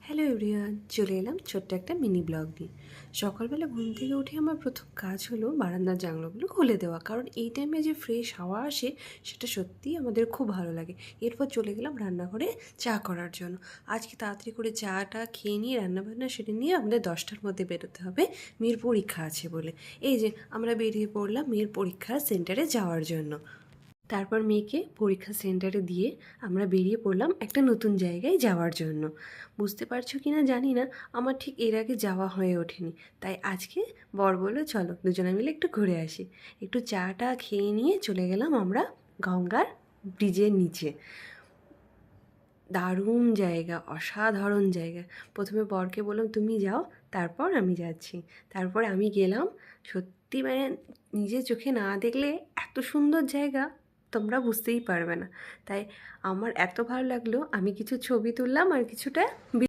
Hello everyone, চলে এলাম ছোট্ট একটা মিনি ব্লগ নিয়ে। সকালবেলা ঘুম থেকে উঠে আমার প্রথম কাজ হলো বারান্দার জানলাগুলো খুলে দেওয়া, কারণ এই টাইমে যে ফ্রেশ হাওয়া আসে সেটা সত্যিই আমাদের খুব ভালো লাগে। এরপর চলে গেলাম রান্নাঘরে চা করার জন্য। আজকে তাড়াতাড়ি করে চাটা খেয়ে নিয়ে রান্নাবান্না সেরে নিয়ে আমাদের 10টার মধ্যে বেরোতে হবে, মেয়ের পরীক্ষা আছে বলে। এই যে আমরা বেরিয়ে পড়লাম মেয়ের পরীক্ষার সেন্টারে যাওয়ার জন্য। তারপর মেয়েকে পরীক্ষা সেন্টারে দিয়ে আমরা বেরিয়ে পড়লাম একটা নতুন জায়গায় যাওয়ার জন্য। বুঝতে পারছো কি না জানি না, আমার ঠিক এর আগে যাওয়া হয়ে ওঠেনি। তাই আজকে বর বলল চলো দুজনে মিলে একটু ঘুরে আসি। একটু চাটা খেয়ে নিয়ে চলে গেলাম আমরা গঙ্গার ব্রিজের নিচে। দারুণ জায়গা, অসাধারণ জায়গা। প্রথমে বরকে বললাম তুমি যাও, তারপর আমি যাচ্ছি। তারপরে আমি গেলাম। সত্যি মানে নিজের চোখে না দেখলে এত সুন্দর জায়গা তোমরা বুঝতেই পারবে না। তাই আমার এত ভালো লাগলো, আমি কিছু ছবি তুললাম আর কিছুটা